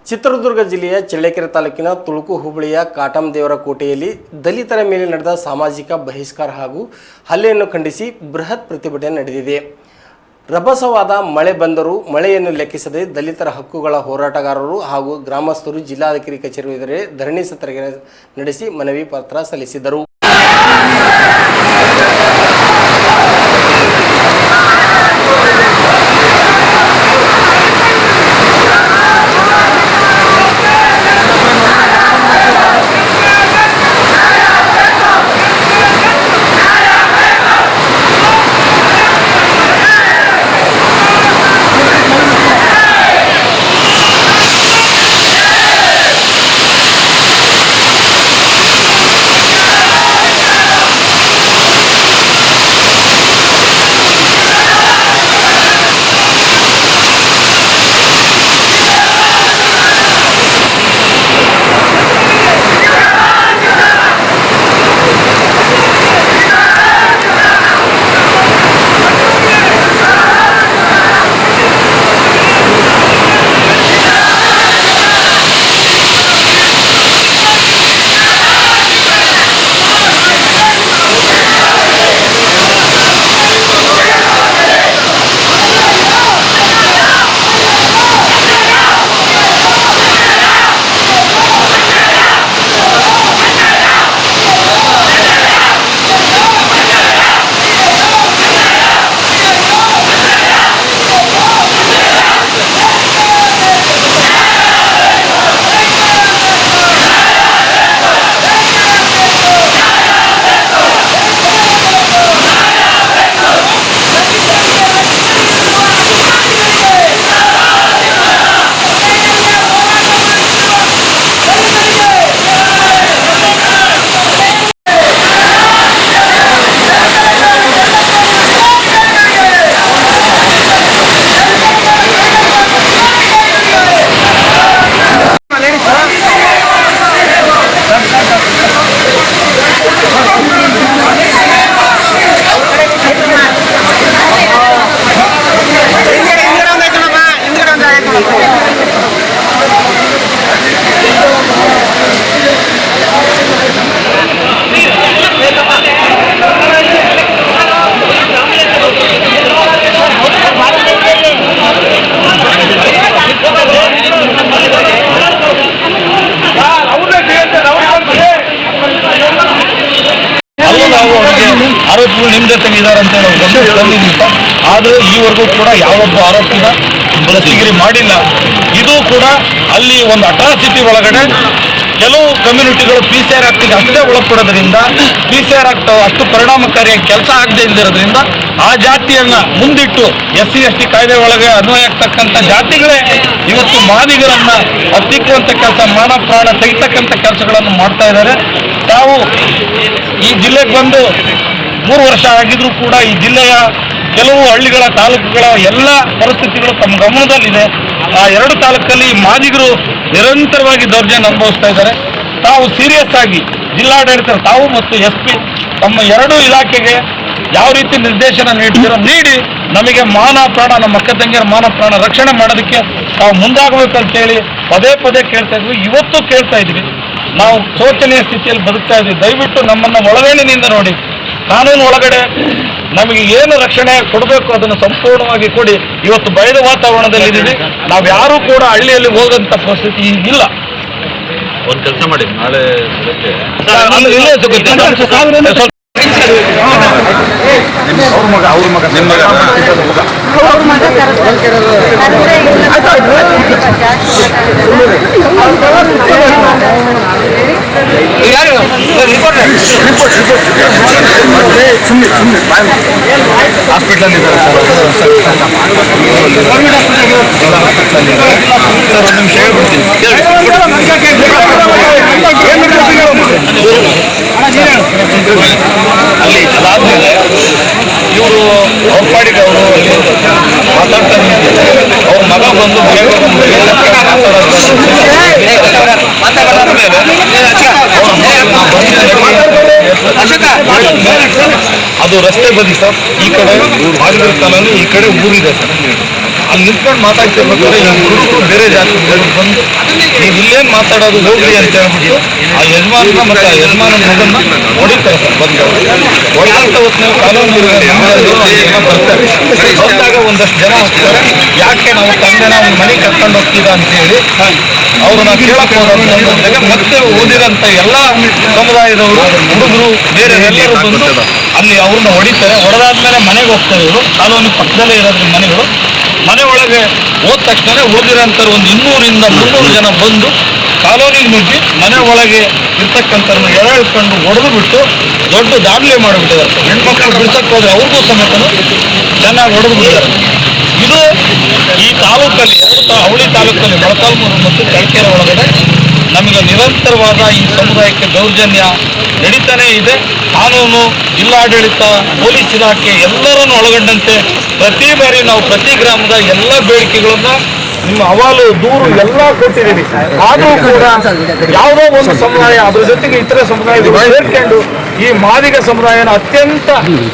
ಚಿತ್ರದುರ್ಗ ಜಿಲ್ಲೆಯ ಚಳ್ಳಕೆರೆ ತಾಲೂಕಿನ ತುಳುಕು ಹೋಬಳಿಯ ಕಾಟಂದೇವರ ಕೋಟೆಯಲ್ಲಿ ದಲಿತರ ಮೇಲೆ ನಡೆದ ಸಾಮಾಜಿಕ ಬಹಿಷ್ಕಾರ ಹಾಗೂ ಹಲ್ಲೆಯನ್ನು ಖಂಡಿಸಿ ಬೃಹತ್ ಪ್ರತಿಭಟನೆ ನಡೆದಿದೆ. ರಭಸವಾದ ಮಳೆ ಬಂದರೂ ಮಳೆಯನ್ನು ಲೆಕ್ಕಿಸದೆ ದಲಿತರ ಹಕ್ಕುಗಳ ಹೋರಾಟಗಾರರು ಹಾಗೂ ಗ್ರಾಮಸ್ಥರು ಜಿಲ್ಲಾಧಿಕಾರಿ ಕಚೇರಿ ಎದುರೇ ಧರಣಿ ಸತ್ಯಾಗ್ರಹ ನಡೆಸಿ ಮನವಿ ಪತ್ರ ಸಲ್ಲಿಸಿದರು. ಆರೋಪಿಗಳು ನಿಮ್ಮ ಜೊತೆಗೆ ಇದ್ದಾರೆ ಅಂತ ಹೇಳಿ ಆದರೆ ಈವರೆಗೂ ಕೂಡ ಯಾವೊಬ್ಬ ಆರೋಪಿನ ದಸ್ತಗಿರಿ ಮಾಡಿಲ್ಲ. ಇದು ಕೂಡ ಅಲ್ಲಿ ಒಂದು ಅಟ್ರಾಸಿಟಿ ಒಳಗಡೆ ಕೆಲವು ಕಮ್ಯುನಿಟಿಗಳು PCR ಆಕ್ಟಿಗೆ ಅಷ್ಟೇ ಒಳಪಡೋದ್ರಿಂದ PCR ಆಕ್ಟ್ ಅಷ್ಟು ಪರಿಣಾಮಕಾರಿಯಾಗಿ ಕೆಲಸ ಆಗದೆ ಇಲ್ಲದಿರೋದ್ರಿಂದ ಆ ಜಾತಿಯನ್ನ ಮುಂದಿಟ್ಟು SC ST ಕಾಯ್ದೆ ಒಳಗೆ ಅನ್ವಯ ಆಗ್ತಕ್ಕಂಥ ಜಾತಿಗಳೇ ಇವತ್ತು ಮಾದಿಗರನ್ನ ಹತ್ತಿಕ್ಕುವಂಥ ಕೆಲಸ, ಮಾನ ಪ್ರಾಣ ತೆಗಿತಕ್ಕಂಥ ಕೆಲಸಗಳನ್ನು ಮಾಡ್ತಾ ಇದ್ದಾರೆ. ತಾವು ಈ ಜಿಲ್ಲೆಗೆ ಬಂದು 3 ವರ್ಷ ಆಗಿದ್ರೂ ಕೂಡ ಈ ಜಿಲ್ಲೆಯ ಕೆಲವು ಹಳ್ಳಿಗಳ ತಾಲೂಕುಗಳ ಎಲ್ಲ ಪರಿಸ್ಥಿತಿಗಳು ತಮ್ಮ ಗಮನದಲ್ಲಿದೆ. ಆ 2 ತಾಲೂಕಲ್ಲಿ ಮಾದಿಗರು ನಿರಂತರವಾಗಿ ದೌರ್ಜನ್ಯ ಅನುಭವಿಸ್ತಾ ಇದ್ದಾರೆ. ತಾವು ಸೀರಿಯಸ್ ಆಗಿ ಜಿಲ್ಲಾಡಳಿತ ತಾವು ಮತ್ತು SP ತಮ್ಮ 2 ಇಲಾಖೆಗೆ ಯಾವ ರೀತಿ ನಿರ್ದೇಶನ ನೀಡಿ ನಮಗೆ ಮಾನ ಪ್ರಾಣ, ನಮ್ಮ ಅಕ್ಕ ತಂಗಿಯರ ಮಾನ ಪ್ರಾಣ ರಕ್ಷಣೆ ಮಾಡೋದಕ್ಕೆ ತಾವು ಮುಂದಾಗಬೇಕಂತೇಳಿ ಪದೇ ಪದೇ ಕೇಳ್ತಾ ಇದ್ವಿ. ಇವತ್ತು ಕೇಳ್ತಾ ಇದ್ವಿ. ನಾವು ಶೋಚನೀಯ ಸ್ಥಿತಿಯಲ್ಲಿ ಬದುಕ್ತಾ ಇದ್ವಿ. ದಯವಿಟ್ಟು ನಮ್ಮನ್ನು ಒಳಗೇಣಿನಿಂದ ನೋಡಿ, ಕಾನೂನು ಒಳಗಡೆ ನಮಗೆ ಏನು ರಕ್ಷಣೆ ಕೊಡಬೇಕು ಅದನ್ನು ಸಂಪೂರ್ಣವಾಗಿ ಕೊಡಿ. ಇವತ್ತು ಭಯದ ವಾತಾವರಣದಲ್ಲಿ ಇದ್ದೀವಿ. ನಾವು ಯಾರೂ ಕೂಡ ಹಳ್ಳಿಯಲ್ಲಿ ಹೋಗೋಂಥ ಪರಿಸ್ಥಿತಿ ಇಲ್ಲ. ಒಂದು ಕೆಲಸ ಮಾಡಿ, ನಾಳೆ ಅವ್ರ ಮಗ ನಿಮ್ಮ ಹಾಸ್ಪಿಟಲ್ ಇದ್ದಾರೆ ಸರ್. ಒಂದು ನಿಮಿಷ ಹೇಳ್ಬಿಡ್ತೀನಿ. ಅಲ್ಲಿ ಅದಾದ್ಮೇಲೆ ಇವರು ಅವ್ರ ಪಾಡಿಗೆ ಅವರು ಮಾತಾಡ್ತಾ ನಿಂತಿದ್ದಾರೆ. ಅವ್ರ ಮಗ ಬಂದು ಅದು ರಸ್ತೆ ಬದಿ ಸರ್. ಈ ಕಡೆ ಮಾದಿಗರ ಕಾಲೋನಿ, ಈ ಕಡೆ ಊರಿದೆ ಸರ್. ಅಲ್ಲಿ ನಿಂತ್ಕೊಂಡು ಮಾತಾಡ್ತಿರ್ಬೇಕಾದ್ರೆ ಈ ಹುಡುಗರು ಬೇರೆ ಜಾತಿ ಬಂದು ನೀವು ಇಲ್ಲೇನು ಮಾತಾಡೋದು ಹೋಗ್ಲಿ ಅಂತ ಹೇಳ್ಬಿಟ್ಟು ಆ ಯಜಮಾನನ ಮತ್ತು ಆ ಯಜಮಾನನ ಮಗನ್ನ ಹೊಡಿತಾರೆ ಸರ್ ಬಂದು ಹೊಡೆದಂತ ಹೊತ್ತಿನಲ್ಲಿ ಕಾನೂನು ಬರ್ತಾರೆ ಬಂದಾಗ ಒಂದಷ್ಟು ಜನ ಹೋಗ್ತಾರೆ ಯಾಕೆ ನಾವು ತಂದೆನ ಅವ್ನ ಮನೆಗೆ ಕರ್ಕೊಂಡು ಹೋಗ್ತೀರಾ ಅಂತ ಹೇಳಿ ಅವ್ರನ್ನ ಕೇಳಕ್ ಹೋದಾಗ ಮತ್ತೆ ಓದಿರಂತ ಎಲ್ಲ ಸಮುದಾಯದವರು ಹುಡುಗರು ಬೇರೆ ಎಲ್ಲರೂ ಬಂದು ಅಲ್ಲಿ ಅವ್ರನ್ನ ಹೊಡಿತಾರೆ. ಹೊಡೆದಾದ್ಮೇಲೆ ಮನೆಗೆ ಹೋಗ್ತಾರೆ. ಇವರು ಕಾಲೋನಿ ಪಕ್ಕದಲ್ಲೇ ಇರೋದ್ರ ಮನೆಗಳು. ಮನೆ ಒಳಗೆ ಹೋದ ತಕ್ಷಣ ಓದಿರೋಂಥವ್ರು ಒಂದು 200ರಿಂದ 300 ಜನ ಬಂದು ಕಾಲೋನಿಗೆ ನುಗ್ಗಿ ಮನೆ ಒಳಗೆ ಇರ್ತಕ್ಕಂಥವ್ರನ್ನ ಎಳೆಳ್ಕೊಂಡು ಹೊಡೆದು ಬಿಟ್ಟು ದೊಡ್ಡ ದಾಖಲೆ ಮಾಡಿಬಿಟ್ಟಿದ್ದಾರೆ. ಹೆಣ್ಮಕ್ಳು ಬಿಡ್ಸಕ್ಕೆ ಹೋದ್ರೆ ಅವ್ರಿಗೂ ಸಮೇತನು ಚೆನ್ನಾಗಿ ಹೊಡೆದು ಬಿಟ್ಟಿದ್ದಾರೆ. ಇದು ಈ ತಾಲೂಕಲ್ಲಿ ಅವಳಿ ತಾಲೂಕಲ್ಲಿ ಮೊಳಕಾಲ್ಮೂರು ಮತ್ತು ತರೀಕೆರೆ ಒಳಗಡೆ ನಮಗೆ ನಿರಂತರವಾದ ಈ ಸಮುದಾಯಕ್ಕೆ ದೌರ್ಜನ್ಯ ನಡೀತಾನೇ ಇದೆ. ಕಾನೂನು, ಜಿಲ್ಲಾಡಳಿತ, ಪೊಲೀಸ್ ಇಲಾಖೆ ಎಲ್ಲರನ್ನು ಒಳಗೊಂಡಂತೆ ಪ್ರತಿ ಬಾರಿ ನಾವು ಪ್ರತಿ ಗ್ರಾಮದ ಎಲ್ಲ ಬೇಡಿಕೆಗಳನ್ನ ನಿಮ್ಮ ಅಹವಾಲು ದೂರು ಎಲ್ಲ ಕೊಟ್ಟಿದ್ದೀವಿ. ಆದರೂ ಕೂಡ ಯಾವುದೋ ಒಂದು ಸಮುದಾಯ ಅದ್ರ ಜೊತೆಗೆ ಇತರೆ ಸಮುದಾಯಗಳು ಸೇರ್ಕೊಂಡು ಈ ಮಾದಿಗ ಸಮುದಾಯನ ಅತ್ಯಂತ